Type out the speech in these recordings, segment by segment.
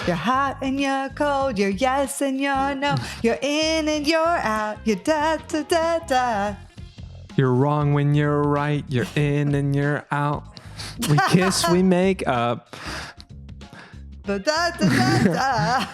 You're hot and you're cold. You're yes and you're no. You're in and you're out. You're da da da da. You're wrong when you're right. You're in and you're out. We kiss, we make up. Da da da da da.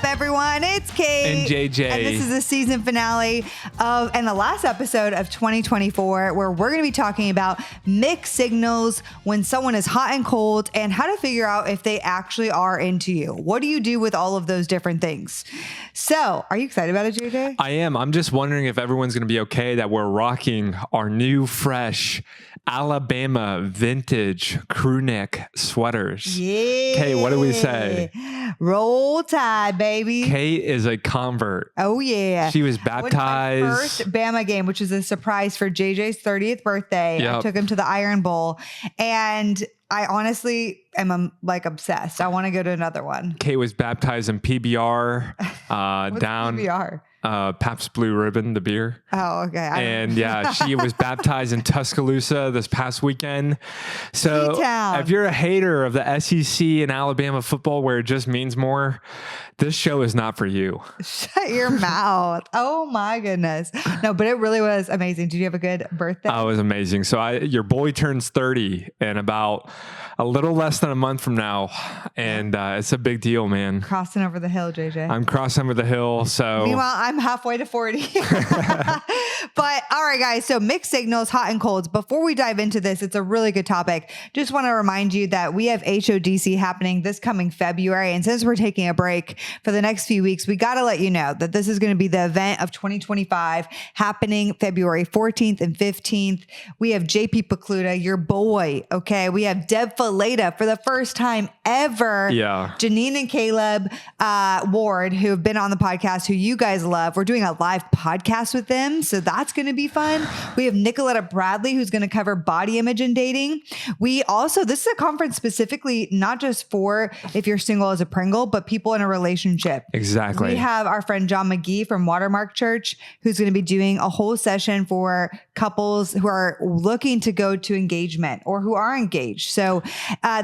Everyone, it's Kate and JJ, and this is the season finale and the last episode of 2024, where we're going to be talking about mixed signals when someone is hot and cold, and how to figure out if they actually are into you. What do you do with all of those different things? So, are you excited about it, JJ? I am. I'm just wondering if everyone's going to be okay that we're rocking our new, fresh Alabama vintage crew neck sweaters. Yeah. Kate, what do we say? Roll Tide, baby. Kate is a convert. Oh, yeah. She was baptized. My first Bama game, which is a surprise for JJ's 30th birthday. Yep. I took him to the Iron Bowl, and I honestly am like obsessed. I want to go to another one. Kate was baptized in PBR. What's down PBR? Pabst Blue Ribbon, the beer. Oh, okay. And yeah, she was baptized in Tuscaloosa this past weekend. So if you're a hater of the SEC and Alabama football where it just means more, this show is not for you. Shut your mouth. Oh my goodness. No, but it really was amazing. Did you have a good birthday? Oh, it was amazing. So your boy turns 30 in about a little less than a month from now. And it's a big deal, man. Crossing over the hill, JJ. I'm crossing over the hill. So meanwhile, I'm halfway to 40. But all right, guys. So mixed signals, hot and colds. Before we dive into this, it's a really good topic. Just want to remind you that we have HODC happening this coming February. And since we're taking a break for the next few weeks, we got to let you know that this is going to be the event of 2025 happening February 14th and 15th. We have JP Pacluda, your boy. Okay. We have Deb Faleta for the first time ever. Yeah. Janine and Caleb Ward, who have been on the podcast, who you guys love. We're doing a live podcast with them. So that's going to be fun. We have Nicoletta Bradley, who's going to cover body image and dating. This is a conference specifically, not just for if you're single as a Pringle, but people in a relationship. Exactly. We have our friend John McGee from Watermark Church, who's going to be doing a whole session for couples who are looking to go to engagement or who are engaged. So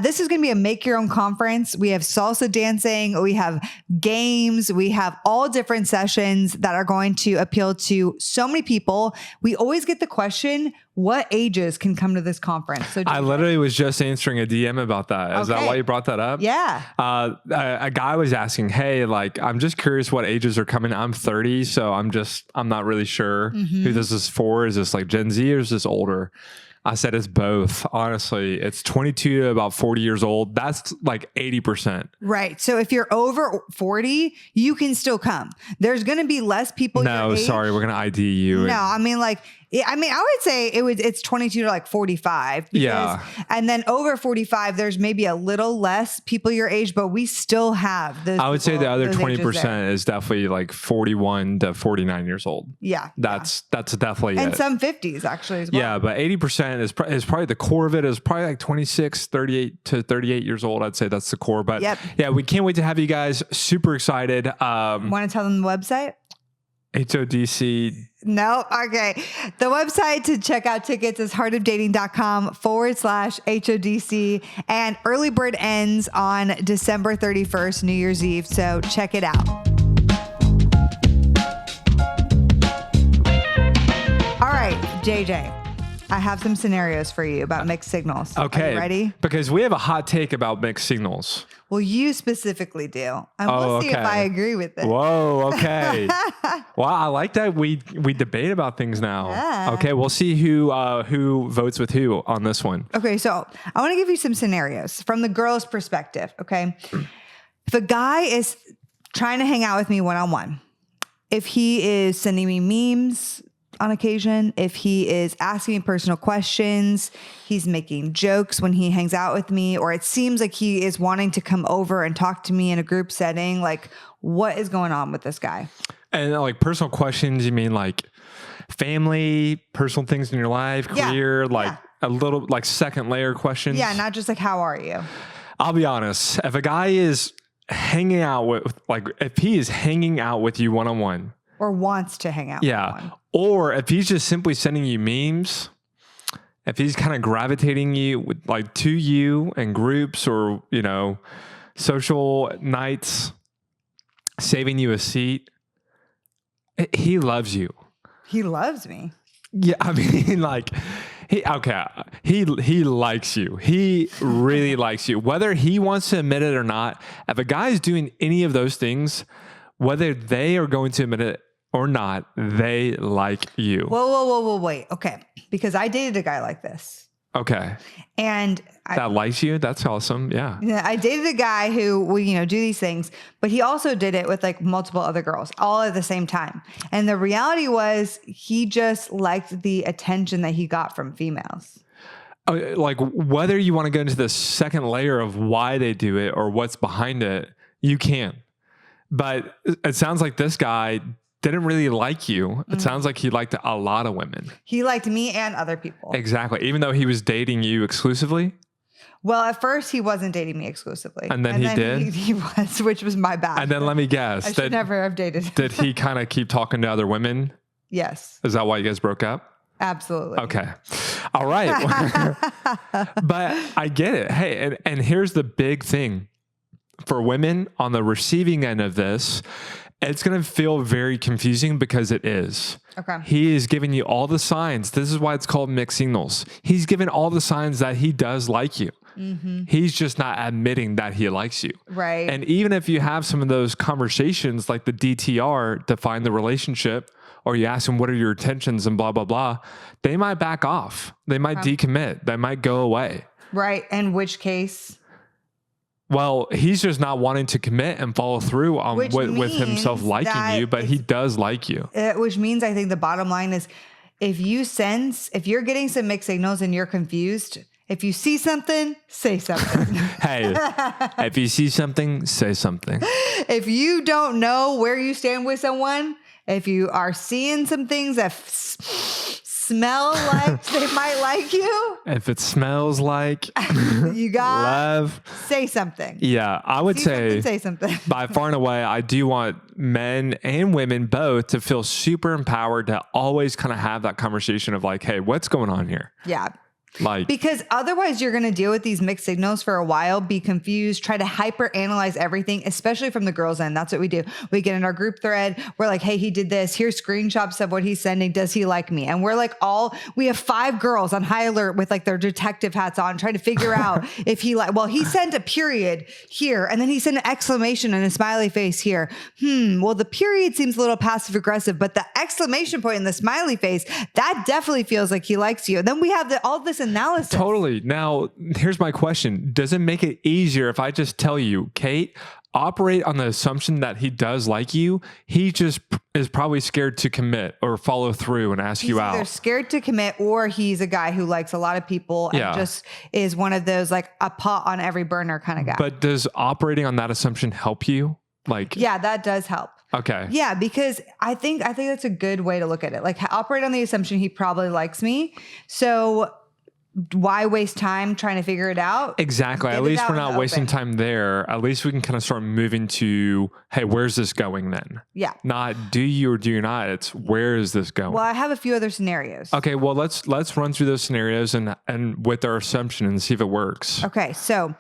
this is going to be a make your own conference. We have salsa dancing. We have games. We have all different sessions that are going to appeal to so many people. We always get the question, what ages can come to this conference? So I literally was just answering a DM about that. Is that why you brought that up? Yeah. A guy was asking, hey, like, I'm just curious what ages are coming. I'm 30, so I'm not really sure who this is for. Is this like Gen Z or is this older? I said it's both. Honestly, it's 22 to about 40 years old. That's like 80%. Right. So if you're over 40, you can still come. There's going to be less people. No, sorry. We're going to ID you. No, I mean, I would say it's 22 to like 45. Yeah. And then over 45, there's maybe a little less people your age, but we still have those. I would say the other 20% is definitely like 41 to 49 years old. Yeah. That's definitely and it. some 50s actually as well. Yeah, but 80% is probably the core of it is probably like 26, 38 to 38 years old. I'd say that's the core. But yeah, we can't wait to have you guys. Super excited. Want to tell them the website? HODC. No. Okay. The website to check out tickets is heartofdating.com/HODC, and early bird ends on December 31st, New Year's Eve. So check it out. All right, JJ, I have some scenarios for you about mixed signals. Okay. Are you ready? Because we have a hot take about mixed signals. Well, you specifically do. And we'll see if I agree with it. Whoa, okay. Wow, I like that we debate about things now. Yeah. Okay, we'll see who votes with who on this one. Okay, so I want to give you some scenarios from the girl's perspective, okay? If a guy is trying to hang out with me one-on-one, if he is sending me memes on occasion, if he is asking me personal questions, he's making jokes when he hangs out with me, or it seems like he is wanting to come over and talk to me in a group setting, like what is going on with this guy? And like personal questions, you mean like family, personal things in your life, career, a little like second layer questions? Yeah, not just like, how are you? I'll be honest. If a guy is hanging out with, like, if he is hanging out with you one-on-one Or wants to hang out with one. Or if he's just simply sending you memes, if he's kind of gravitating you with like to you and groups or, you know, social nights, saving you a seat, he loves you. He loves me. Yeah, I mean, like, he likes you. He really likes you. Whether he wants to admit it or not, if a guy's doing any of those things, whether they are going to admit it or not, they like you. Whoa, wait. Okay. Because I dated a guy like this. Okay. And that likes you? That's awesome. Yeah. I dated a guy who would, you know, do these things, but he also did it with like multiple other girls all at the same time. And the reality was he just liked the attention that he got from females. Like whether you want to go into the second layer of why they do it or what's behind it, you can. But it sounds like this guy didn't really like you. It sounds like he liked a lot of women. He liked me and other people. Exactly. Even though he was dating you exclusively? Well, at first he wasn't dating me exclusively. And then he did? He was, which was my bad. And then let me guess. I should never have dated. Did he kind of keep talking to other women? Yes. Is that why you guys broke up? Absolutely. Okay. All right. But I get it. Hey, and here's the big thing. For women on the receiving end of this, it's going to feel very confusing because it is. Okay. He is giving you all the signs. This is why it's called mixed signals. He's giving all the signs that he does like you. Mm-hmm. He's just not admitting that he likes you. Right. And even if you have some of those conversations like the DTR, define the relationship, or you ask them, what are your intentions and blah, blah, blah, they might back off. They might decommit. They might go away. Right. In which case? Well, he's just not wanting to commit and follow through on with himself liking you, but he does like you. Which means I think the bottom line is if you're getting some mixed signals and you're confused, if you see something, say something. Hey, if you see something, say something. If you don't know where you stand with someone, if you are seeing some things that smell like they might like you. If it smells like you got love, say something. Yeah, I would say something. By far and away, I do want men and women both to feel super empowered to always kind of have that conversation of like, hey, what's going on here? Yeah. Like, because otherwise you're going to deal with these mixed signals for a while, be confused, try to hyper analyze everything, especially from the girls' end. That's what we do. We get in our group thread. We're like, hey, he did this. Here's screenshots of what he's sending. Does he like me? And we're like we have 5 girls on high alert with like their detective hats on, trying to figure out if he he sent a period here. And then he sent an exclamation and a smiley face here. Well, the period seems a little passive aggressive, but the exclamation point and the smiley face, that definitely feels like he likes you. And then we have all this analysis. Totally. Now, here's my question. Does it make it easier if I just tell you, Kate, operate on the assumption that he does like you? He just is probably scared to commit or follow through and ask you out. He's either scared to commit or he's a guy who likes a lot of people and just is one of those like a pot on every burner kind of guy. But does operating on that assumption help you? Yeah, that does help. Okay. Yeah, because I think that's a good way to look at it. Like operate on the assumption he probably likes me. So why waste time trying to figure it out? Exactly. At least we're not wasting time there. At least we can kind of start moving to, hey, where's this going then? Yeah. Not do you or do you not. It's where is this going? Well, I have a few other scenarios. Okay. Well, let's run through those scenarios and with our assumption and see if it works. Okay. So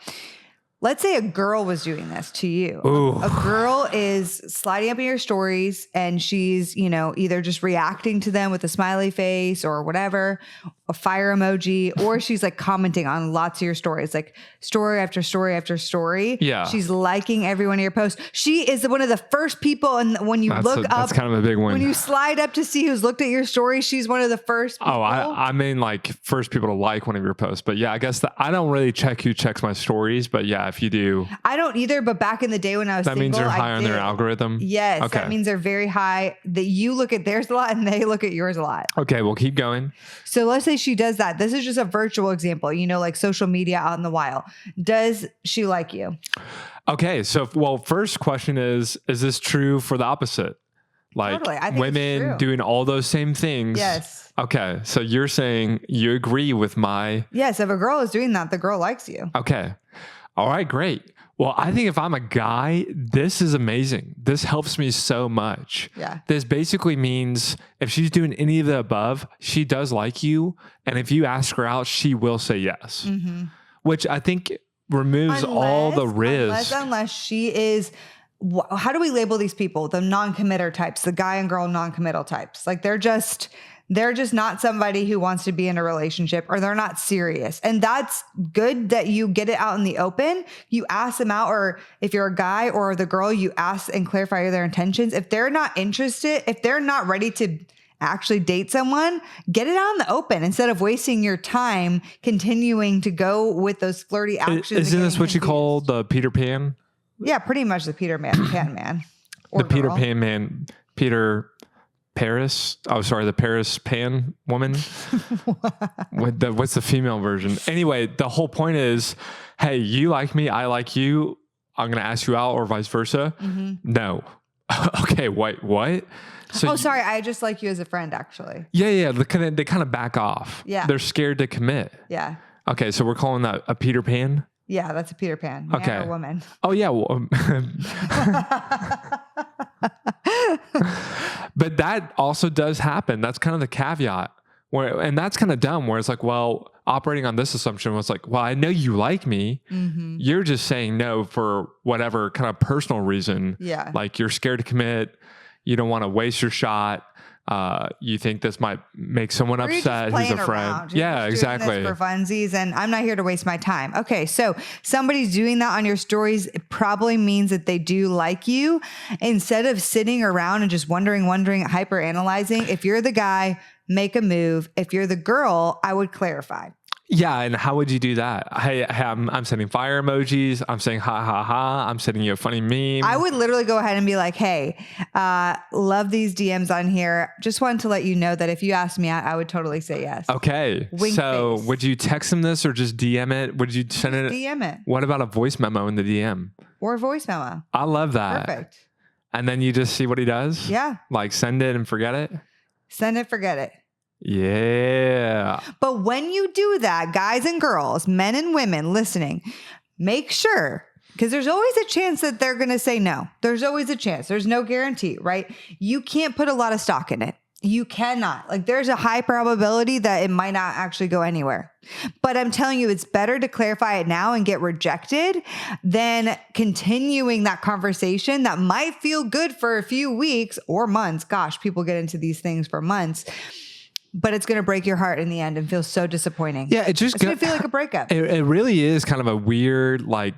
let's say a girl was doing this to you. Ooh. A girl is sliding up in your stories and she's, either just reacting to them with a smiley face or whatever, a fire emoji, or she's like commenting on lots of your stories, like story after story after story. Yeah. She's liking every one of your posts. She is one of the first people. And when you that's kind of a big one. When you slide up to see who's looked at your story, she's one of the first people. Oh, I mean like first people to like one of your posts. But yeah, I guess I don't really check who checks my stories, but yeah, if you do. I don't either, but back in the day when I was that means they're high on their algorithm? Yes. Okay. That means they're very high, that you look at theirs a lot and they look at yours a lot. Okay, well, keep going. So let's say she does that. This is just a virtual example, like social media out in the wild. Does she like you? Okay. So, first question is this true for the opposite? Like totally. I think women doing all those same things. Yes. Okay. So you're saying you agree with my... Yes. If a girl is doing that, the girl likes you. Okay. All right, great. Well, I think if I'm a guy, this is amazing. This helps me so much. Yeah. This basically means if she's doing any of the above, she does like you. And if you ask her out, she will say yes, which I think removes all the risk. Unless she is, how do we label these people? The non-committer types, the guy and girl non-committal types. Like they're just not somebody who wants to be in a relationship, or they're not serious. And that's good that you get it out in the open. You ask them out, or if you're a guy or the girl, you ask and clarify their intentions. If they're not interested, if they're not ready to actually date someone, get it out in the open instead of wasting your time continuing to go with those flirty actions. Isn't this what you call the Peter Pan? Yeah, pretty much the Pan man. Or the Peter girl. Pan man. Peter Paris. Oh, sorry, the Paris Pan woman. What's the female version? Anyway, the whole point is, hey, you like me, I like you. I'm going to ask you out, or vice versa. No. Okay, wait, what? So sorry, I just like you as a friend, actually. Yeah. They kind of back off. Yeah. They're scared to commit. Yeah. Okay, so we're calling that a Peter Pan? Yeah, that's a Peter Pan. Man Okay. or woman. Oh, yeah. Well, but that also does happen. That's kind of the caveat. And that's kind of dumb, where it's like, well, operating on this assumption was like, well, I know you like me. You're just saying no for whatever kind of personal reason. Yeah. Like you're scared to commit. You don't want to waste your shot. You think this might make someone upset who's a friend. Yeah, exactly. For funsies, and I'm not here to waste my time. Okay, so somebody's doing that on your stories. It probably means that they do like you. Instead of sitting around and just wondering, hyper analyzing. If you're the guy, make a move. If you're the girl, I would clarify. Yeah, and how would you do that? Hey, I'm sending fire emojis. I'm saying ha ha ha. I'm sending you a funny meme. I would literally go ahead and be like, hey, love these DMs on here. Just wanted to let you know that if you asked me out, I would totally say yes. Okay. Wink so face. Would you text him this or just DM it? Would you send it? DM it. What about a voice memo in the DM? Or a voice memo. I love that. Perfect. And then you just see what he does? Yeah. Like send it and forget it? Send it, forget it. Yeah. But when you do that, guys and girls, men and women listening, make sure, because there's always a chance that they're going to say no. There's always a chance. There's no guarantee, right? You can't put a lot of stock in it. You cannot. Like there's a high probability that it might not actually go anywhere. But I'm telling you, it's better to clarify it now and get rejected than continuing that conversation that might feel good for a few weeks or months. Gosh, people get into these things for months. But it's going to break your heart in the end and feel so disappointing. Yeah, it's going to feel like a breakup. It really is kind of a weird, like,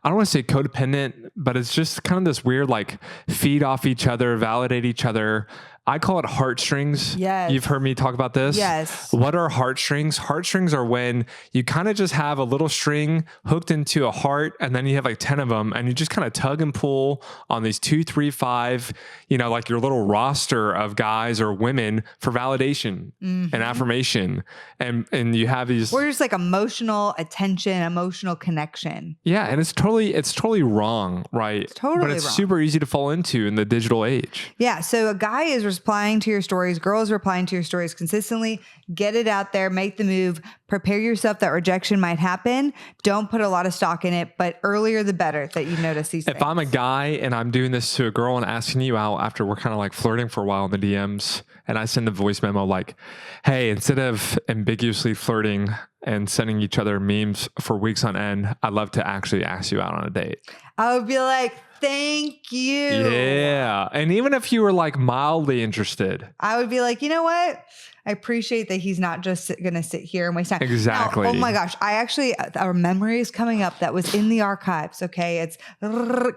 I don't want to say codependent, but it's just kind of this weird, like, feed off each other, validate each other. I call it heartstrings. Yes. You've heard me talk about this? Yes. What are heartstrings? Heartstrings are when you kind of just have a little string hooked into a heart, and then you have like 10 of them, and you just kind of tug and pull on these 2, 3, 5, like your little roster of guys or women for validation and affirmation. And you have these. We're just like emotional attention, emotional connection. Yeah. And it's totally wrong, right? It's totally But it's wrong. super easy to fall into in the digital age. Yeah. So a guy is replying to your stories, girls replying to your stories consistently. Get it out there, make the move, prepare yourself that rejection might happen. Don't put a lot of stock in it, but earlier the better that you notice these things. If I'm a guy and I'm doing this to a girl and asking you out after we're kind of like flirting for a while in the DMs, and I send a voice memo like, hey, instead of ambiguously flirting and sending each other memes for weeks on end, I'd love to actually ask you out on a date. I would be like, thank you. Yeah. And even if you were like mildly interested, I would be like, you know what? I appreciate that he's not just going to sit here and waste time. Exactly. Now, oh my gosh. Our memory is coming up that was in the archives. Okay. It's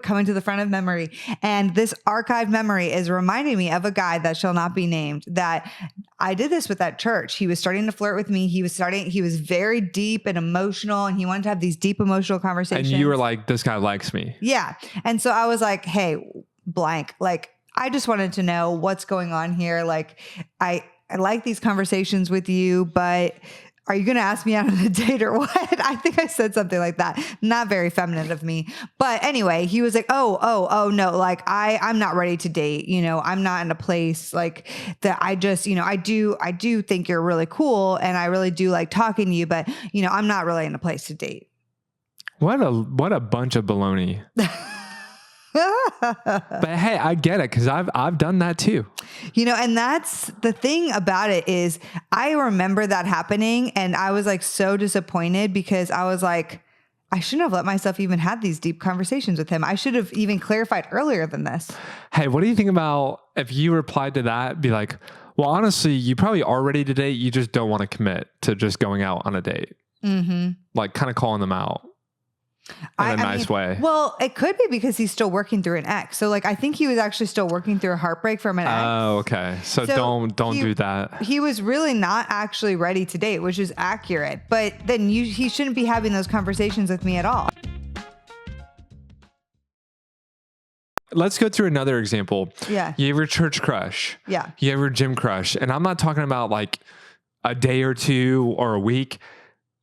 coming to the front of memory. And this archive memory is reminding me of a guy that shall not be named, that I did this with at church. He was starting to flirt with me. He was very deep and emotional, and he wanted to have these deep emotional conversations. and you were like, this guy likes me. Yeah. And so I was like, hey, blank, like, I just wanted to know what's going on here. Like, I like these conversations with you, but are you going to ask me out on a date or what? I think I said something like that. Not very feminine of me. But anyway, he was like, oh, no, like I'm not ready to date. I'm not in a place like that. I just, I do think you're really cool, and I really do like talking to you, but I'm not really in a place to date. What a bunch of baloney. But hey, I get it because I've done that too. And that's the thing about it is I remember that happening and I was like so disappointed because I was like, I shouldn't have let myself even have these deep conversations with him. I should have even clarified earlier than this. Hey, what do you think about if you replied to that? Be like, well, honestly, you probably are ready to date. You just don't want to commit to just going out on a date. Like kind of calling them out. In a nice way. Well, it could be because he's still working through an ex. So like, I think he was actually still working through a heartbreak from an ex. Oh, okay. So don't do that. He was really not actually ready to date, which is accurate. But then he shouldn't be having those conversations with me at all. Let's go through another example. Yeah. You have your church crush. Yeah. You have your gym crush. And I'm not talking about like a day or two or a week.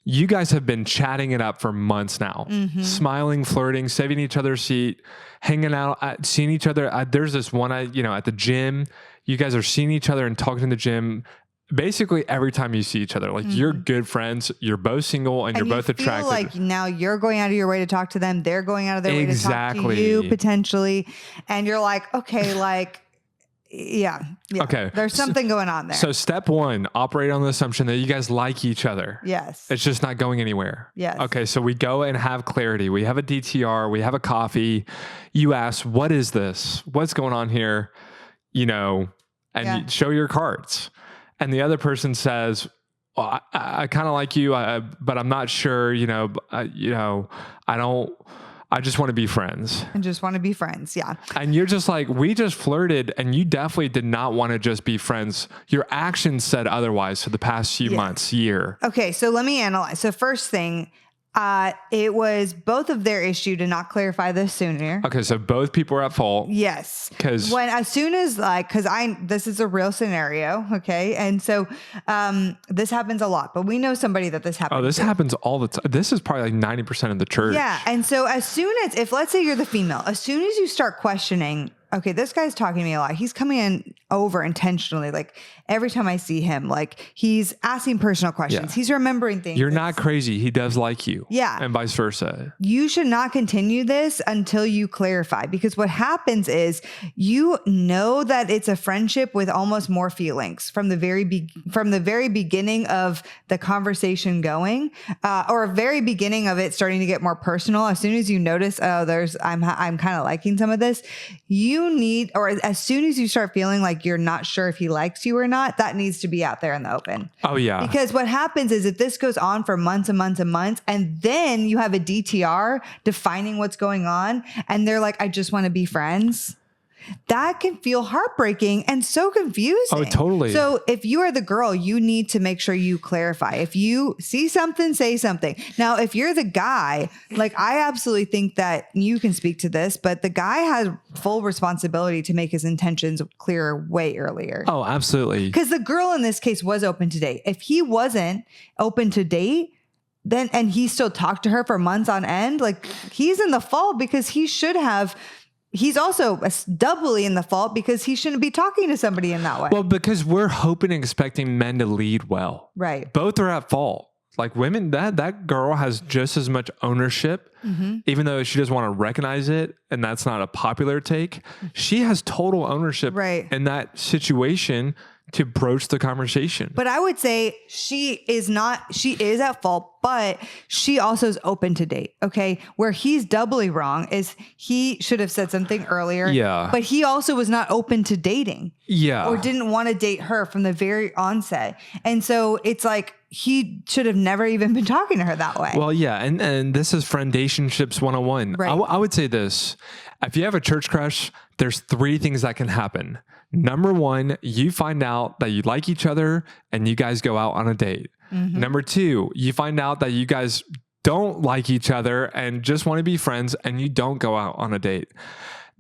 You guys have been chatting it up for months now, smiling, flirting, saving each other's seat, hanging out, seeing each other. There's this one, at the gym, you guys are seeing each other and talking in the gym. Basically every time you see each other, like you're good friends, you're both single and you're both attracted. Like now you're going out of your way to talk to them. They're going out of their way to talk to you potentially. And you're like, okay, like, yeah. Okay. There's something going on there. So step one, operate on the assumption that you guys like each other. Yes. It's just not going anywhere. Yes. Okay. So we go and have clarity. We have a DTR. We have a coffee. You ask, what is this? What's going on here? And you show your cards. And the other person says, well, I kind of like you, but I'm not sure, I just want to be friends. And just want to be friends. Yeah. And you're just like, we just flirted and you definitely did not want to just be friends. Your actions said otherwise for the past few months, year. Okay. So let me analyze. So first thing, it was both of their issue to not clarify this sooner. Okay. So both people are at fault. Yes. Because this is a real scenario. Okay. And so, this happens a lot, but we know somebody that this happens. Oh, this happens all the time. This is probably like 90% of the church. Yeah. And so if let's say you're the female, as soon as you start questioning, okay, this guy's talking to me a lot. He's coming in over intentionally. Like every time I see him, like he's asking personal questions. Yeah. He's remembering things. You're not crazy. He does like you. Yeah. And vice versa. You should not continue this until you clarify, because what happens is that it's a friendship with almost more feelings from the very beginning of the conversation going, or very beginning of it starting to get more personal. As soon as you notice, I'm kind of liking some of this, as soon as you start feeling like you're not sure if he likes you or not, that needs to be out there in the open. Oh yeah. Because what happens is if this goes on for months and months and months, and then you have a DTR defining what's going on, and they're like, I just want to be friends. That can feel heartbreaking and so confusing. Oh, totally. So if you are the girl, you need to make sure you clarify. If you see something, say something. Now, if you're the guy, like I absolutely think that you can speak to this, but the guy has full responsibility to make his intentions clear way earlier. Oh, absolutely. Because the girl in this case was open to date. If he wasn't open to date, and he still talked to her for months on end, like he's in the fault because he's also doubly in the fault because he shouldn't be talking to somebody in that way. Well, because we're hoping and expecting men to lead well. Right. Both are at fault. Like women, that girl has just as much ownership, even though she doesn't want to recognize it. And that's not a popular take. She has total ownership in that situation to broach the conversation. But I would say she is at fault, but she also is open to date. Okay. Where he's doubly wrong is he should have said something earlier. Yeah. But he also was not open to dating. Yeah. Or didn't want to date her from the very onset. And so it's like, he should have never even been talking to her that way. Well, yeah. And this is friendationships 101. Right. I would say this. If you have a church crush, there's 3 things that can happen. Number 1, you find out that you like each other and you guys go out on a date. Number 2, you find out that you guys don't like each other and just want to be friends and you don't go out on a date.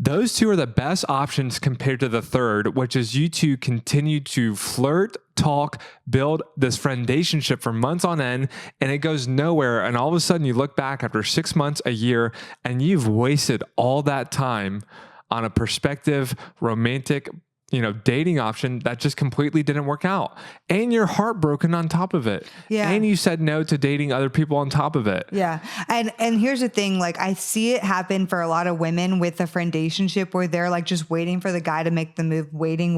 Those 2 are the best options compared to the third, which is you two continue to flirt, talk, build this friendationship for months on end, and it goes nowhere. And all of a sudden you look back after 6 months, a year, and you've wasted all that time on a prospective, romantic, dating option that just completely didn't work out, and you're heartbroken on top of it. Yeah. And you said no to dating other people on top of it. Yeah. And here's the thing, like I see it happen for a lot of women with a friendationship where they're like just waiting for the guy to make the move, waiting.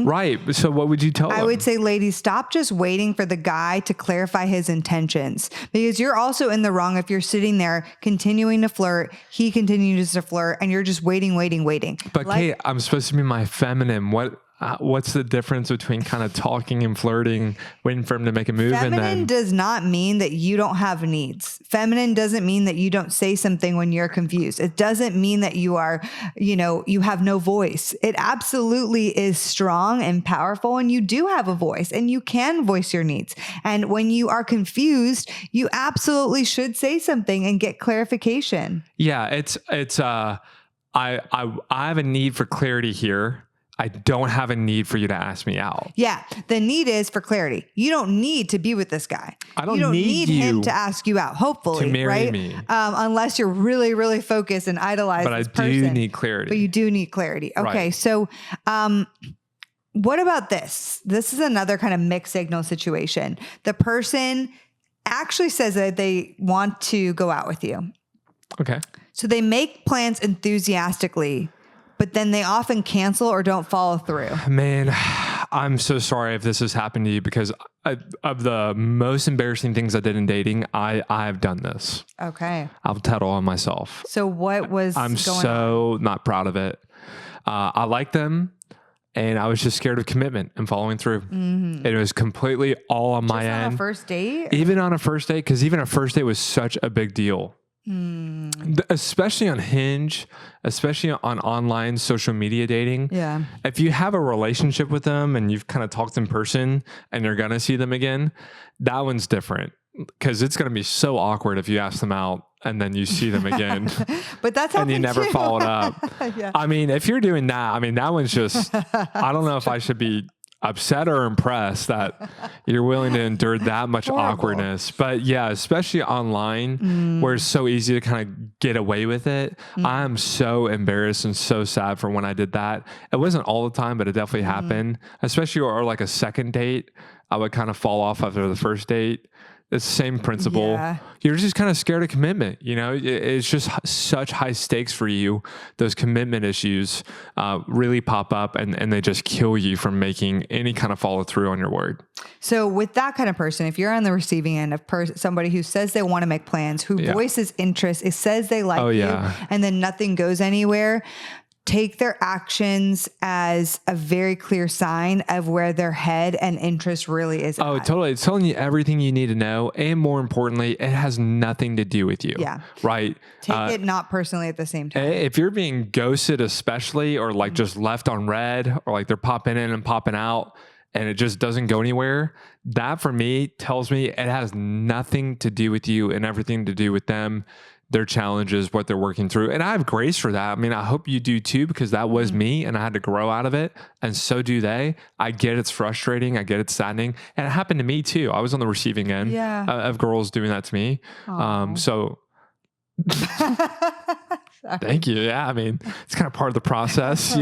Right. So what would you tell them? I would say, ladies, stop just waiting for the guy to clarify his intentions, because you're also in the wrong if you're sitting there continuing to flirt, he continues to flirt, and you're just waiting. But Kate, I'm supposed to be my feminine. What's the difference between kind of talking and flirting, waiting for him to make a move? Feminine does not mean that you don't have needs. Feminine doesn't mean that you don't say something when you're confused. It doesn't mean that you are, you have no voice. It absolutely is strong and powerful, and you do have a voice and you can voice your needs. And when you are confused, you absolutely should say something and get clarification. Yeah, I have a need for clarity here. I don't have a need for you to ask me out. Yeah. The need is for clarity. You don't need to be with this guy. I don't you don't need him to ask you out, hopefully. to marry right? me. Unless you're really, really focused and idolize But this I do person. need clarity. But you do need clarity. Okay. Right. So, what about this? This is another kind of mixed signal situation. The person actually says that they want to go out with you. Okay. So they make plans enthusiastically, but then they often cancel or don't follow through. Man, I'm so sorry if this has happened to you, because of the most embarrassing things I did in dating, I've done this. Okay. I'll tattle on myself. So what was I'm going on? so not proud of it. I like them, and I was just scared of commitment and following through. Mm-hmm. It was completely all on my end. On a first date? Even on a first date, because even a first date was such a big deal. Especially on Hinge, especially on online social media dating. Yeah. If you have a relationship with them and you've kind of talked in person and you're going to see them again, that one's different, because it's going to be so awkward if you ask them out and then you see them again. But that's and you never too. followed up. Yeah. I mean, if you're doing that, that one's just, I don't know if I should be upset or impressed that you're willing to endure that much awkwardness. But yeah, especially online where it's so easy to kind of get away with it. I'm so embarrassed and so sad for when I did that. It wasn't all the time, but it definitely happened, especially or like a second date. I would kind of fall off after the first date. It's the same principle. Yeah. You're just kind of scared of commitment. It's just such high stakes for you. Those commitment issues really pop up and they just kill you from making any kind of follow through on your word. So with that kind of person, if you're on the receiving end of somebody who says they want to make plans, who voices interest, it says they like you, and then nothing goes anywhere, take their actions as a very clear sign of where their head and interest really is. Oh, totally. It's telling you everything you need to know. And more importantly, it has nothing to do with you. Yeah. Right. Take it not personally at the same time. If you're being ghosted, especially, or like just left on red, or like they're popping in and popping out and it just doesn't go anywhere, that for me tells me it has nothing to do with you and everything to do with them, their challenges, what they're working through. And I have grace for that. I hope you do too, because that was me and I had to grow out of it. And so do they. I get it's frustrating. I get it's saddening. And it happened to me too. I was on the receiving end of girls doing that to me. So thank you. Yeah. It's kind of part of the process,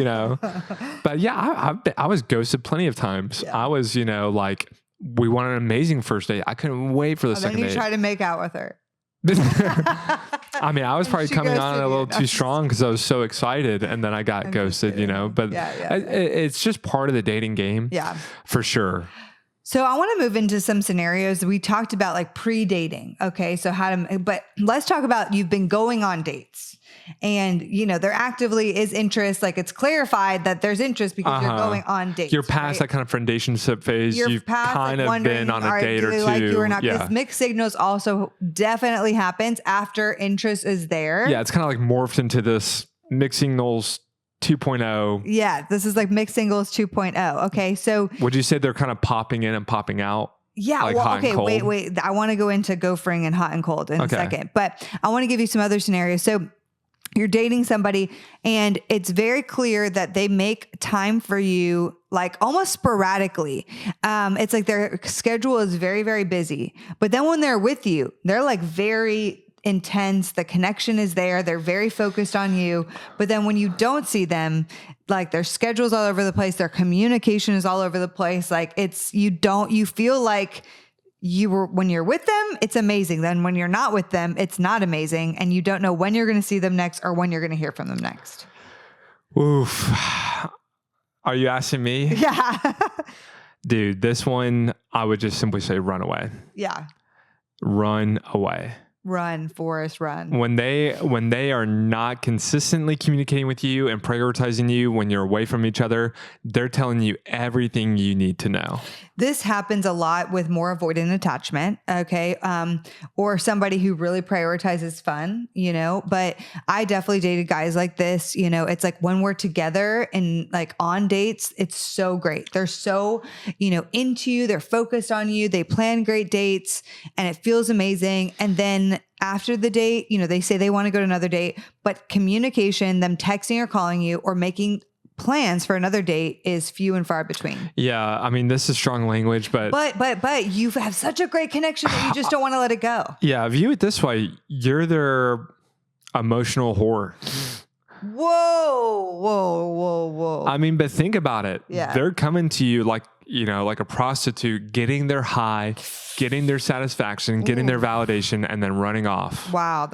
but yeah, I was ghosted plenty of times. I was, like we won an amazing first date. I couldn't wait for the second date. Then you try to make out with her. I was probably coming on a little too strong because I was so excited, and then I got ghosted, but it's just part of the dating game. Yeah, for sure. So I want to move into some scenarios. We talked about like pre-dating. Okay. So but let's talk about, you've been going on dates and there actively is interest. Like it's clarified that there's interest because you're going on dates. You're past that kind of friendationship phase. You've kind of been on a date or two. Like you or not. This mixed signals also definitely happens after interest is there. Yeah. It's kind of like morphed into this mixed signals 2.0. Yeah, this is like mixed singles 2.0. Okay, so would you say they're kind of popping in and popping out? Yeah, like okay, wait. I want to go into Gophering and hot and cold in a second, but I want to give you some other scenarios. So you're dating somebody and it's very clear that they make time for you like almost sporadically. It's like their schedule is very, very busy. But then when they're with you, they're like very intense. The connection is there. They're very focused on you. But then when you don't see them, like their schedule's all over the place, their communication is all over the place. Like you feel like when you're with them, it's amazing. Then when you're not with them, it's not amazing. And you don't know when you're going to see them next or when you're going to hear from them next. Oof. Are you asking me? Yeah. Dude, this one, I would just simply say run away. Yeah. Run away. Run, Forrest, run. When they are not consistently communicating with you and prioritizing you when you're away from each other, they're telling you everything you need to know. This happens a lot with more avoidant attachment, okay? Or somebody who really prioritizes fun, but I definitely dated guys like this. It's like when we're together and like on dates, it's so great. They're so, into you, they're focused on you, they plan great dates and it feels amazing. And then after the date, they say they want to go to another date, but communication, them texting or calling you or making plans for another date is few and far between. Yeah. I mean, this is strong language, but you have such a great connection that you just don't want to let it go. Yeah. View it this way. You're their emotional whore. Whoa. I mean, but think about it. Yeah. They're coming to you like a prostitute, getting their high, getting their satisfaction, getting their validation, and then running off. Wow.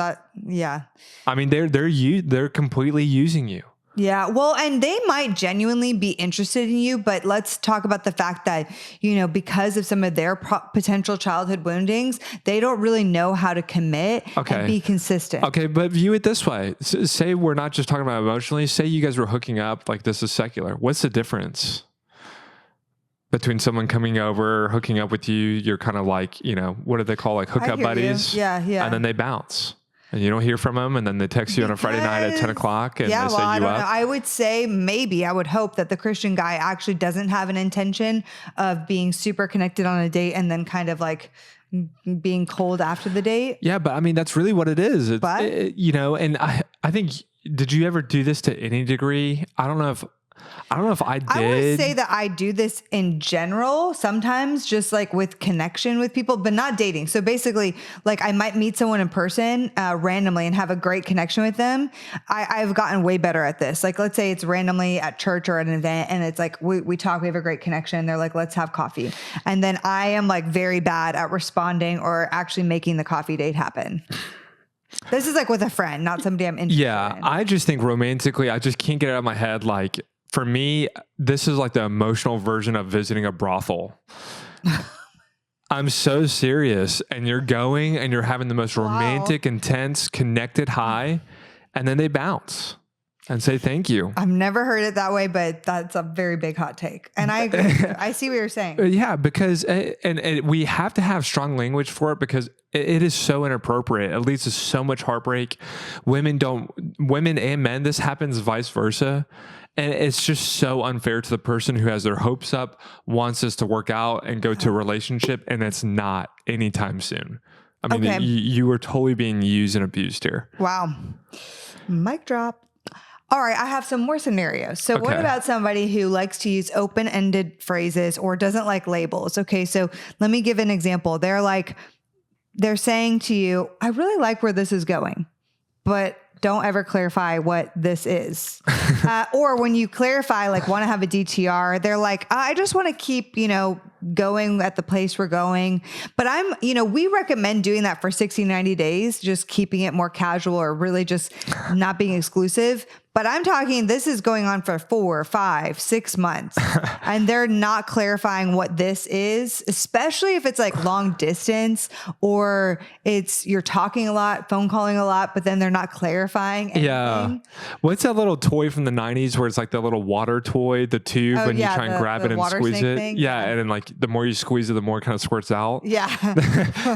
Yeah. I mean, they're completely using you. Yeah. Well, and they might genuinely be interested in you, but let's talk about the fact that, because of some of their potential childhood woundings, they don't really know how to commit and be consistent. Okay. But view it this way. Say we're not just talking about emotionally. Say you guys were hooking up, like this is secular. What's the difference between someone coming over, hooking up with you? You're kind of like, what do they call like hookup buddies? Yeah. And then they bounce. And you don't hear from them, and then they text you on a Friday night at 10 o'clock and they set you I don't up. know. I would say I would hope that the Christian guy actually doesn't have an intention of being super connected on a date and then kind of like being cold after the date. Yeah, but I mean, that's really what it is. And I think, did you ever do this to any degree? I don't know if I did. I would say that I do this in general, sometimes just like with connection with people, but not dating. So basically, like I might meet someone in person randomly and have a great connection with them. I've gotten way better at this. Like, let's say it's randomly at church or at an event and it's like, we talk, we have a great connection. They're like, let's have coffee. And then I am like very bad at responding or actually making the coffee date happen. This is like with a friend, not somebody I'm interested in. I just think romantically, I just can't get it out of my head. Like, for me, this is like the emotional version of visiting a brothel. I'm so serious. And you're going and you're having the most romantic, intense, connected high. And then they bounce and say thank you. I've never heard it that way, but that's a very big hot take. And I agree. I see what you're saying. Yeah, because and we have to have strong language for it because it is so inappropriate. It leads to so much heartbreak. Women and men, this happens vice versa. And it's just so unfair to the person who has their hopes up, wants this to work out and go to a relationship, and it's not anytime soon. I mean, you were totally being used and abused here. Wow. Mic drop. All right, I have some more scenarios. So what about somebody who likes to use open-ended phrases or doesn't like labels? Okay, so let me give an example. They're saying to you, I really like where this is going, but don't ever clarify what this is. Or when you clarify, like want to have a DTR, they're like, I just want to keep, going at the place we're going. But we recommend doing that for 60, 90 days, just keeping it more casual or really just not being exclusive. But I'm talking, this is going on for 4, 5, 6 months and they're not clarifying what this is, especially if it's like long distance or you're talking a lot, phone calling a lot, but then they're not clarifying anything. Yeah. What's that little toy from the 90s where it's like the little water toy, the tube, and you try and grab it and squeeze it? Thing? Yeah. And then like the more you squeeze it, the more it kind of squirts out. Yeah.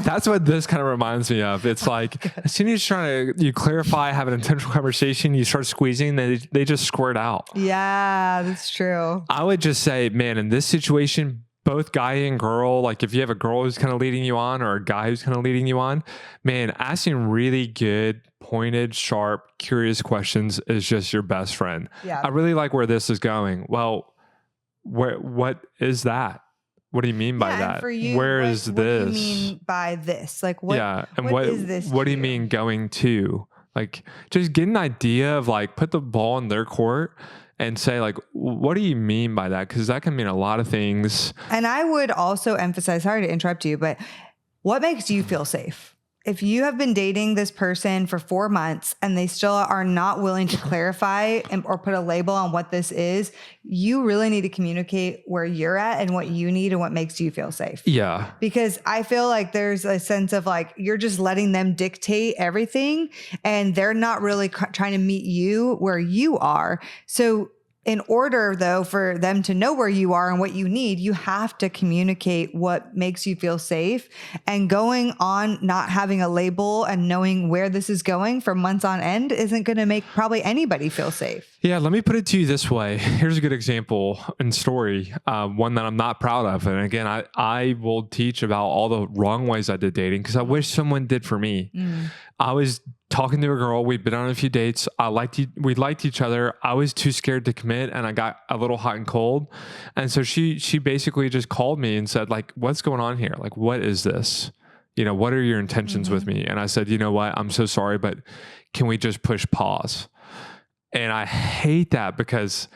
That's what this kind of reminds me of. It's like, as soon as you clarify, have an intentional conversation, you start squeezing, they just squirt out. Yeah, that's true. I would just say, man, in this situation, both guy and girl, like if you have a girl who's kind of leading you on or a guy who's kind of leading you on, man, asking really good, pointed, sharp, curious questions is just your best friend. Yeah. I really like where this is going. Well, what is that? what do you mean by and that? for you, Where what, is what this? do you mean by this? Like what? Yeah, and what is this? what to do you mean going to? Like, just get an idea of like, put the ball in their court and say like, what do you mean by that? Because that can mean a lot of things. And I would also emphasize, sorry to interrupt you, but what makes you feel safe? If you have been dating this person for 4 months and they still are not willing to clarify or put a label on what this is, you really need to communicate where you're at and what you need and what makes you feel safe. Yeah. Because I feel like there's a sense of like, you're just letting them dictate everything and they're not really trying to meet you where you are. So in order, though, for them to know where you are and what you need, you have to communicate what makes you feel safe. And going on not having a label and knowing where this is going for months on end isn't going to make probably anybody feel safe. Yeah, let me put it to you this way. Here's a good example and story, one that I'm not proud of. And again, I will teach about all the wrong ways I did dating because I wish someone did for me. I was talking to a girl. We'd been on a few dates. We liked each other. I was too scared to commit and I got a little hot and cold. And so she basically just called me and said like, what's going on here? Like, what is this? You know, what are your intentions with me? And I said, you know what? I'm so sorry, but can we just push pause? And I hate that because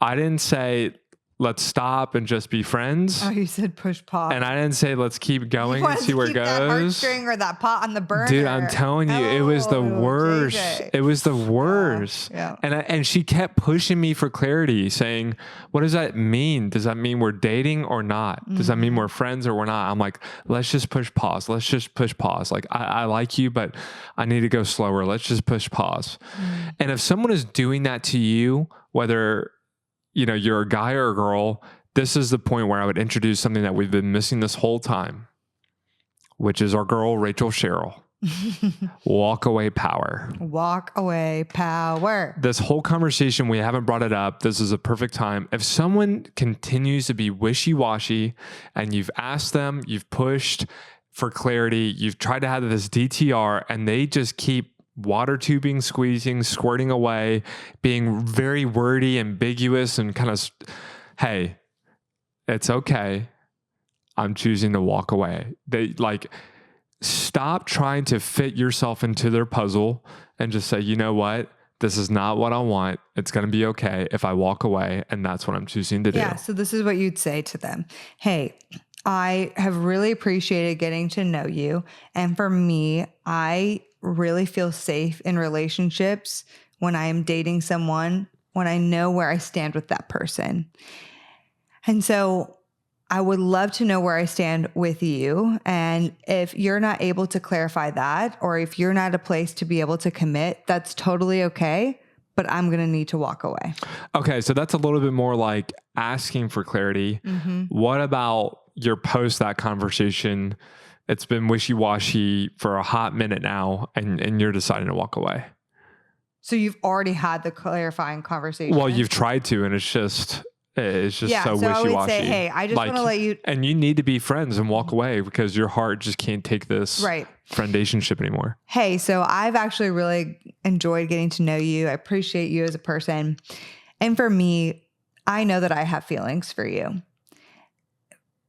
I didn't say, let's stop and just be friends. Oh, you said push pause. And I didn't say, let's keep going and see where it goes. That heartstring or that pot on the burner. Dude, I'm telling you, it was the worst. JJ. It was the worst. Yeah. And she kept pushing me for clarity, saying, what does that mean? Does that mean we're dating or not? Does that mean we're friends or we're not? I'm like, let's just push pause. Let's just push pause. Like, I like you, but I need to go slower. Let's just push pause. And if someone is doing that to you, whether you know, you're a guy or a girl, this is the point where I would introduce something that we've been missing this whole time, which is our girl, Rachel Cheryl. Walk away power. Walk away power. This whole conversation, we haven't brought it up. This is a perfect time. If someone continues to be wishy-washy and you've asked them, you've pushed for clarity, you've tried to have this DTR and they just keep water tubing, squeezing, squirting away, being very wordy, ambiguous, and kind of, hey, it's okay. I'm choosing to walk away. They like, stop trying to fit yourself into their puzzle and just say, you know what? This is not what I want. It's going to be okay if I walk away. And that's what I'm choosing to do. Yeah. So this is what you'd say to them. Hey, I have really appreciated getting to know you. And for me, I really feel safe in relationships when I am dating someone, when I know where I stand with that person. And so I would love to know where I stand with you. And if you're not able to clarify that, or if you're not at a place to be able to commit, that's totally okay. But I'm going to need to walk away. Okay. So that's a little bit more like asking for clarity. What about your post that conversation? It's been wishy-washy for a hot minute now, and you're deciding to walk away. So you've already had the clarifying conversation. Well, you've tried to, and it's just so wishy-washy. I would say, hey, I just want to let you... And you need to be friends and walk away because your heart just can't take this friendationship anymore. Hey, so I've actually really enjoyed getting to know you. I appreciate you as a person. And for me, I know that I have feelings for you.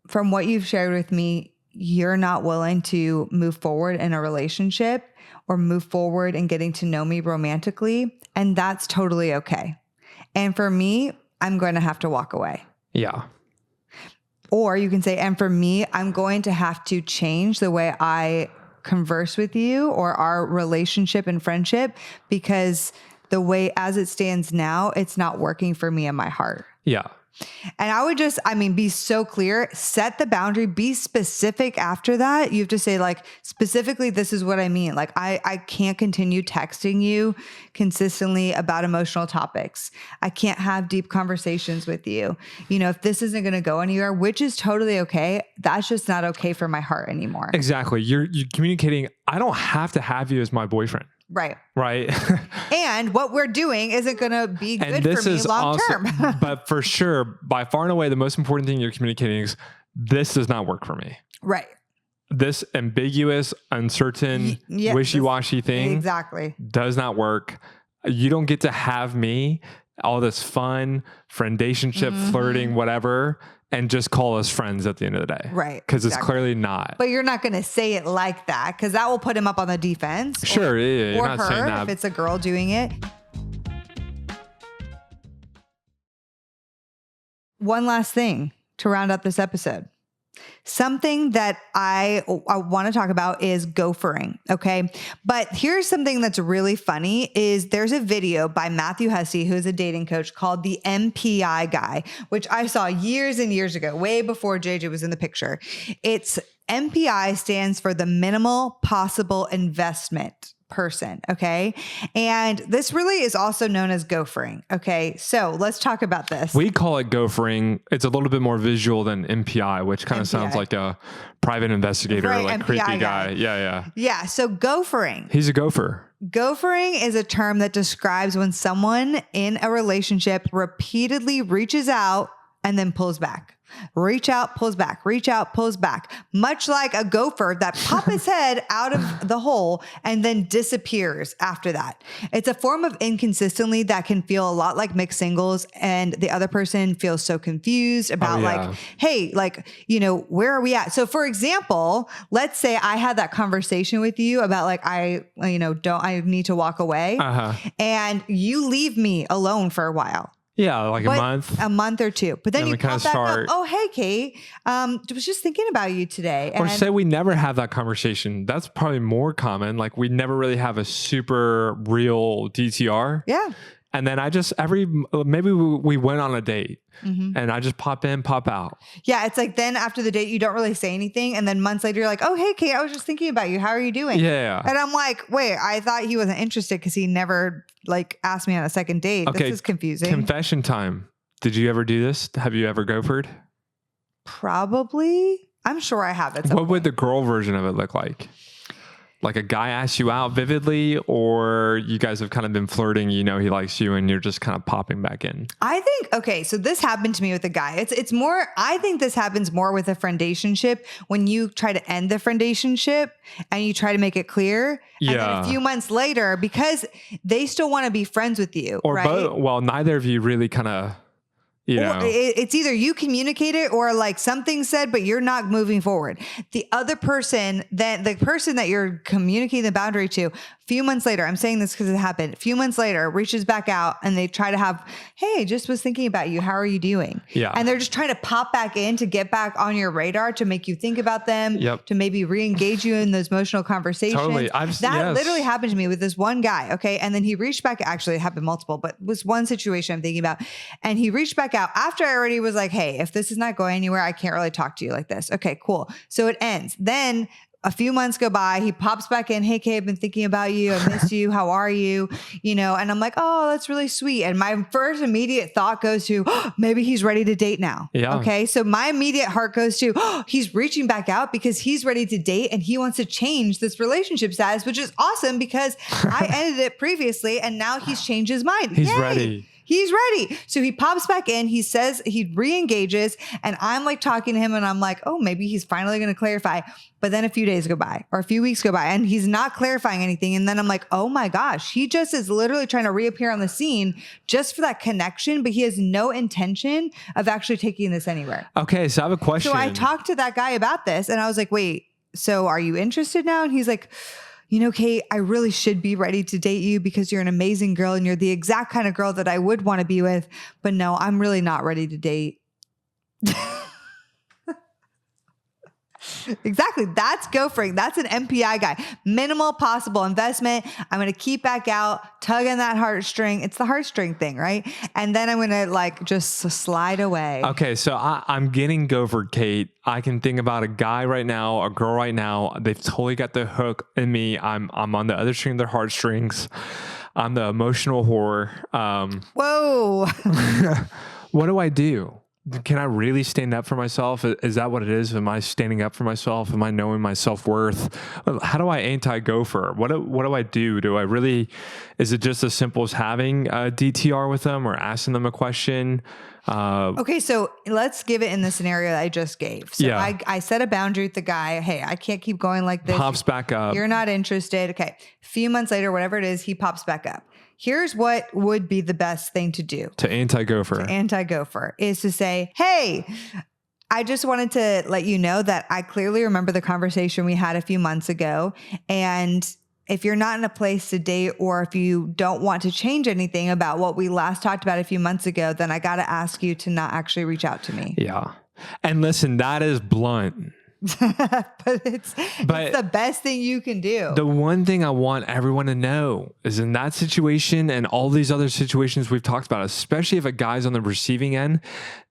From what you've shared with me, you're not willing to move forward in a relationship or move forward in getting to know me romantically. And that's totally okay. And for me, I'm going to have to walk away. Yeah. Or you can say, and for me, I'm going to have to change the way I converse with you or our relationship and friendship because the way as it stands now, it's not working for me in my heart. Yeah. And I would just, be so clear, set the boundary, be specific after that. You have to say like, specifically, this is what I mean. Like, I can't continue texting you consistently about emotional topics. I can't have deep conversations with you. You know, if this isn't going to go anywhere, which is totally okay, that's just not okay for my heart anymore. Exactly. You're communicating, I don't have to have you as my boyfriend. Right. And what we're doing isn't going to be good for me long term. But for sure, by far and away, the most important thing you're communicating is this does not work for me. Right. This ambiguous, uncertain, wishy-washy thing exactly does not work. You don't get to have me, all this fun, friendationship, flirting, whatever, and just call us friends at the end of the day. Right. Because it's clearly not. But you're not going to say it like that because that will put him up on the defense. Sure. Yeah, or you're not saying her that. if it's a girl doing it. One last thing to round up this episode. Something that I want to talk about is gophering. Okay. But here's something that's really funny is there's a video by Matthew Hussey, who is a dating coach, called the MPI guy, which I saw years and years ago, way before JJ was in the picture. It's MPI stands for the minimal possible investment person. Okay. And this really is also known as gophering. Okay. So let's talk about this. We call it gophering. It's a little bit more visual than MPI, which kind of sounds like a private investigator, right, like MPI creepy guy. Yeah. Yeah. So gophering. He's a gopher. Gophering is a term that describes when someone in a relationship repeatedly reaches out and then pulls back. Reach out, pulls back, reach out, pulls back, much like a gopher that pops his head out of the hole and then disappears after that. It's a form of inconsistency that can feel a lot like mixed singles, and the other person feels so confused about like, hey, like, you know, where are we at? So for example, let's say I had that conversation with you about like, I need to walk away and you leave me alone for a while. Yeah, like a month or two. But then you pop back up. Oh, hey, Kate. Was just thinking about you today. Or say we never have that conversation. That's probably more common. Like we never really have a super real DTR. Yeah. And then maybe we went on a date and I just pop in, pop out. Yeah. It's like then after the date, you don't really say anything. And then months later, you're like, oh, hey, Kate, I was just thinking about you. How are you doing? Yeah. And I'm like, wait, I thought he wasn't interested because he never like asked me on a second date. Okay. This is confusing. Confession time. Did you ever do this? Have you ever gophered? Probably. I'm sure I have. What would the girl version of it look like? Like a guy asks you out vividly, or you guys have kind of been flirting, you know, he likes you and you're just kind of popping back in? I think, okay, so this happened to me with a guy. It's more, I think this happens more with a friendationship when you try to end the friendationship and you try to make it clear. And then a few months later, because they still want to be friends with you. Or right? both, well, neither of you really kind of, you know. It's either you communicate it or like something said, but you're not moving forward. The other person, the person that you're communicating the boundary to, a few months later, I'm saying this because it happened, a few months later, reaches back out and they try to have, hey, just was thinking about you. How are you doing? Yeah. And they're just trying to pop back in to get back on your radar, to make you think about them, to maybe re-engage you in those emotional conversations. Totally. That literally happened to me with this one guy. Okay. And then he reached back, actually it happened multiple, but it was one situation I'm thinking about. And he reached back out after I already was like, hey, if this is not going anywhere, I can't really talk to you like this. Okay, cool. So it ends. Then a few months go by, he pops back in. Hey, Kate, I've been thinking about you. I miss you. How are you? You know, and I'm like, oh, that's really sweet. And my first immediate thought goes to, oh, maybe he's ready to date now. Yeah. Okay. So my immediate heart goes to, oh, he's reaching back out because he's ready to date and he wants to change this relationship status, which is awesome because I ended it previously and now he's changed his mind. He's ready. He's ready. So he pops back in. He says he re-engages and I'm like talking to him and I'm like, oh, maybe he's finally going to clarify. But then a few days go by or a few weeks go by and he's not clarifying anything. And then I'm like, oh my gosh, he just is literally trying to reappear on the scene just for that connection, but he has no intention of actually taking this anywhere. Okay. So I have a question. So I talked to that guy about this and I was like, wait, so are you interested now? And he's like, you know, Kate, I really should be ready to date you because you're an amazing girl and you're the exact kind of girl that I would want to be with. But no, I'm really not ready to date. Exactly. That's gophering. That's an MPI guy. Minimal possible investment. I'm going to keep back out, tug on that heartstring. It's the heartstring thing, right? And then I'm going to like just slide away. Okay. So I'm getting gophered, Kate. I can think about a guy right now, a girl right now. They've totally got the hook in me. I'm on the other string of their heartstrings. I'm the emotional whore. Whoa. What do I do? Can I really stand up for myself? Is that what it is? Am I standing up for myself? Am I knowing my self-worth? How do I anti-gopher? What do I do? Is it just as simple as having a DTR with them or asking them a question? Okay, so let's give it in the scenario that I just gave. So Yeah. I set a boundary with the guy. Hey, I can't keep going like this. Pops back up. You're not interested. Okay. A few months later, whatever it is, he pops back up. Here's what would be the best thing to do. To anti-gopher. Anti-gopher is to say, hey, I just wanted to let you know that I clearly remember the conversation we had a few months ago. And if you're not in a place to date, or if you don't want to change anything about what we last talked about a few months ago, then I got to ask you to not actually reach out to me. Yeah. And listen, that is blunt. but it's the best thing you can do. The one thing I want everyone to know is in that situation and all these other situations we've talked about, especially if a guy's on the receiving end,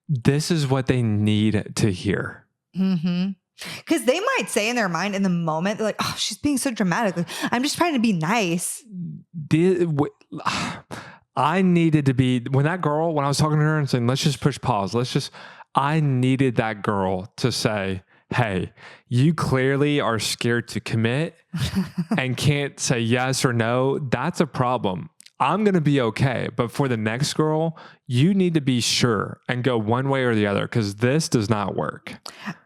this is what they need to hear. Mm-hmm. Because they might say in their mind in the moment, they're like, oh, she's being so dramatic. Like, I'm just trying to be nice. I needed to be, when I was talking to her and saying, let's just push pause. I needed that girl to say, hey, you clearly are scared to commit and can't say yes or no. That's a problem. I'm going to be okay. But for the next girl, you need to be sure and go one way or the other, because this does not work.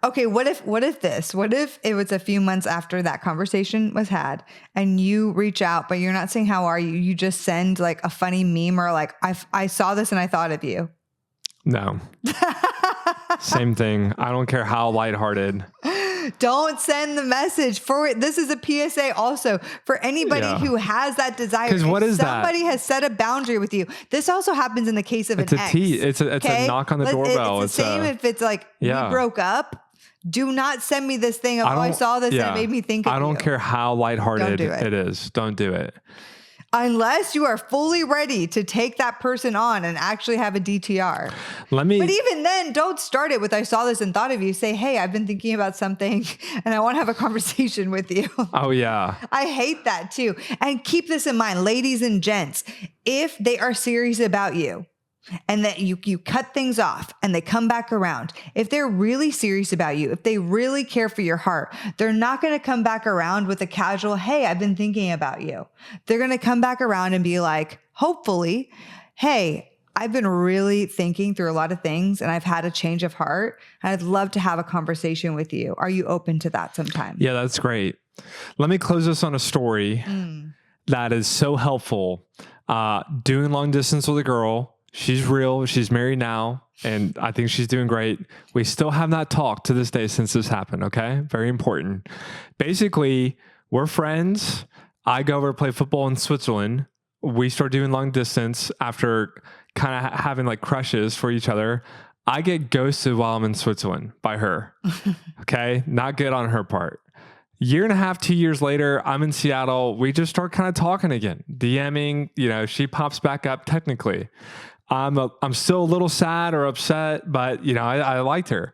Okay. What if it was a few months after that conversation was had and you reach out, but you're not saying, how are you? You just send like a funny meme or like, I saw this and I thought of you. No. Same thing. I don't care how lighthearted. Don't send the message for it. This is a PSA also for anybody who has that desire. Because what is somebody has set a boundary with you. This also happens in the case of an ex. It's a knock on the doorbell. It's the same if it's like we broke up. Do not send me this thing of, I saw this and it made me think of you. I don't care how lighthearted it is. Don't do it. Unless you are fully ready to take that person on and actually have a DTR. But even then, don't start it with, I saw this and thought of you. Say, hey, I've been thinking about something and I want to have a conversation with you. Oh, yeah. I hate that too. And keep this in mind, ladies and gents, if they are serious about you, and that you cut things off and they come back around. If they're really serious about you, if they really care for your heart, they're not going to come back around with a casual, hey, I've been thinking about you. They're going to come back around and be like, hopefully, hey, I've been really thinking through a lot of things and I've had a change of heart. And I'd love to have a conversation with you. Are you open to that sometime? Yeah, that's great. Let me close this on a story that is so helpful. Doing long distance with a girl. She's real. She's married now, and I think she's doing great. We still have not talked to this day since this happened, okay? Very important. Basically, we're friends. I go over to play football in Switzerland. We start doing long distance after kind of having like crushes for each other. I get ghosted while I'm in Switzerland by her, okay? Not good on her part. Year and a half, 2 years later, I'm in Seattle. We just start kind of talking again, DMing, she pops back up technically. I'm still a little sad or upset, but I liked her.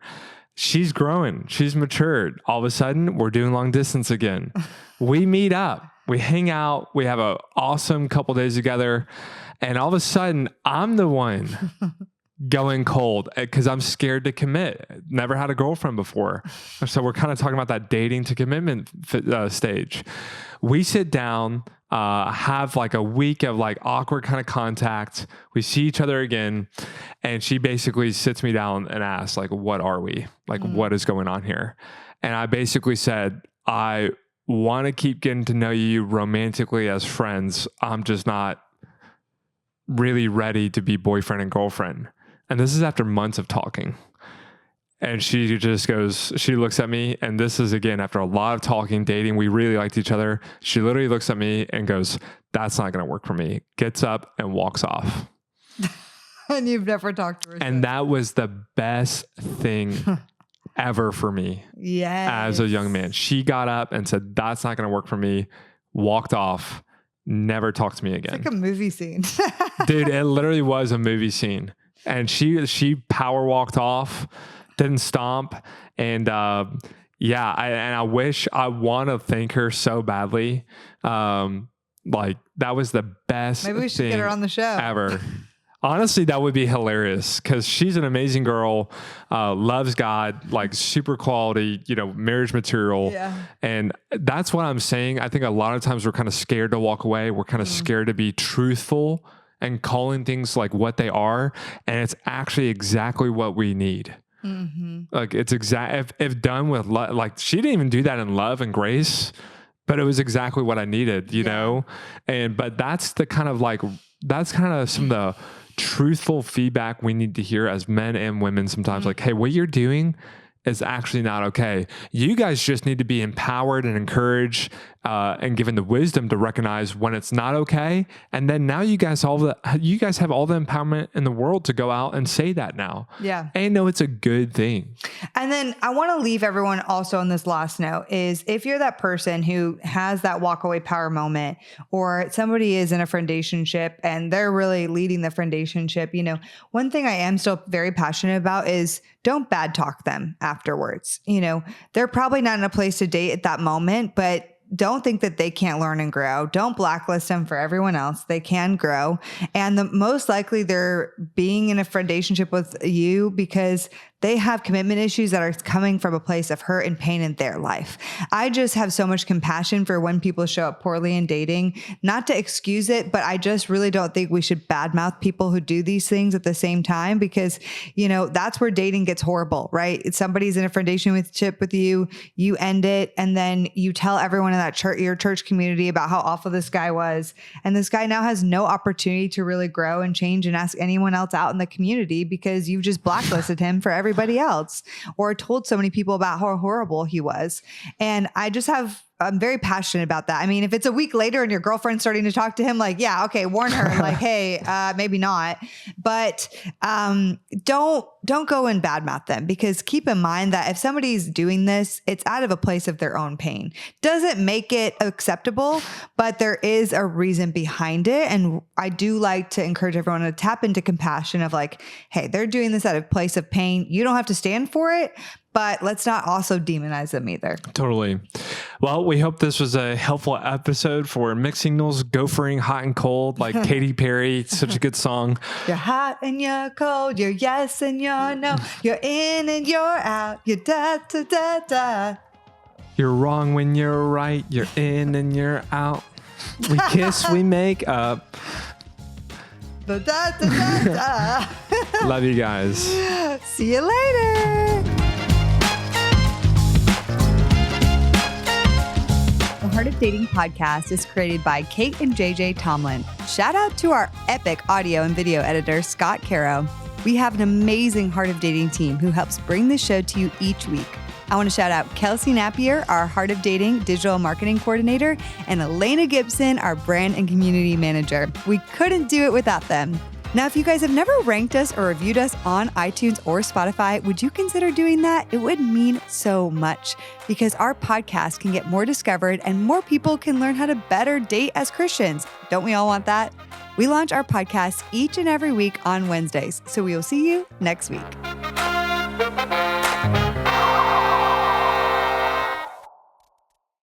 She's growing. She's matured. All of a sudden, we're doing long distance again. We meet up. We hang out. We have an awesome couple days together. And all of a sudden, I'm the one going cold because I'm scared to commit. Never had a girlfriend before. So we're kind of talking about that dating to commitment stage. We sit down, have like a week of like awkward kind of contact. We see each other again. And she basically sits me down and asks like, what are we? Like, what is going on here? And I basically said, I want to keep getting to know you romantically as friends. I'm just not really ready to be boyfriend and girlfriend. And this is after months of talking. And she just goes, she looks at me, and this is again, after a lot of talking, dating, we really liked each other. She literally looks at me and goes, that's not going to work for me. Gets up and walks off. And you've never talked to her. And that was the best thing ever for me. As a young man. She got up and said, that's not going to work for me. Walked off. Never talked to me again. It's like a movie scene. Dude, it literally was a movie scene. And she power walked off, didn't stomp. And I want to thank her so badly. Like that was the best Maybe we should get her on the show ever. Honestly, that would be hilarious because she's an amazing girl, loves God, like super quality, marriage material. Yeah. And that's what I'm saying. I think a lot of times we're kind of scared to walk away. We're kind of scared to be truthful and calling things like what they are. And it's actually exactly what we need. Mm-hmm. Like it's if done with love, like she didn't even do that in love and grace, but it was exactly what I needed, you know? But that's the kind of like, that's kind of some of the truthful feedback we need to hear as men and women sometimes. Like, hey, what you're doing is actually not okay. You guys just need to be empowered and encouraged and given the wisdom to recognize when it's not okay. And then now you guys have all the empowerment in the world to go out and say that now. Yeah. And know it's a good thing. And then I want to leave everyone also on this last note is if you're that person who has that walk away power moment, or somebody is in a friendationship and they're really leading the friendationship, you know, one thing I am still very passionate about is don't bad talk them afterwards. You know, they're probably not in a place to date at that moment, but don't think that they can't learn and grow. Don't blacklist them for everyone else. They can grow. And most likely they're being in a friendationship with you because they have commitment issues that are coming from a place of hurt and pain in their life. I just have so much compassion for when people show up poorly in dating, not to excuse it, but I just really don't think we should badmouth people who do these things at the same time because, you know, that's where dating gets horrible, right? If somebody's in a friendationship with you, you end it, and then you tell everyone in that church, your church community about how awful this guy was. And this guy now has no opportunity to really grow and change and ask anyone else out in the community because you've just blacklisted him for everybody else or told so many people about how horrible he was. And I'm very passionate about that. I mean, if it's a week later and your girlfriend's starting to talk to him, like, yeah, okay, warn her, like, hey, maybe not. But don't go and badmouth them because keep in mind that if somebody's doing this, it's out of a place of their own pain. Doesn't make it acceptable, but there is a reason behind it. And I do like to encourage everyone to tap into compassion of like, hey, they're doing this out of a place of pain. You don't have to stand for it, but let's not also demonize them either. Totally. Well, we hope this was a helpful episode for Mixed Signals, Gophering, Hot and Cold, like Katy Perry. Such a good song. You're hot and you're cold. You're yes and you're no. You're in and you're out. You're da da da da. You're wrong when you're right. You're in and you're out. We kiss, we make up. Da da da da. Love you guys. See you later. The Heart of Dating podcast is created by Kate and JJ Tomlin. Shout out to our epic audio and video editor, Scott Caro. We have an amazing Heart of Dating team who helps bring the show to you each week. I want to shout out Kelsey Napier, our Heart of Dating digital marketing coordinator, and Elena Gibson, our brand and community manager. We couldn't do it without them. Now, if you guys have never ranked us or reviewed us on iTunes or Spotify, would you consider doing that? It would mean so much because our podcast can get more discovered and more people can learn how to better date as Christians. Don't we all want that? We launch our podcast each and every week on Wednesdays, so we will see you next week.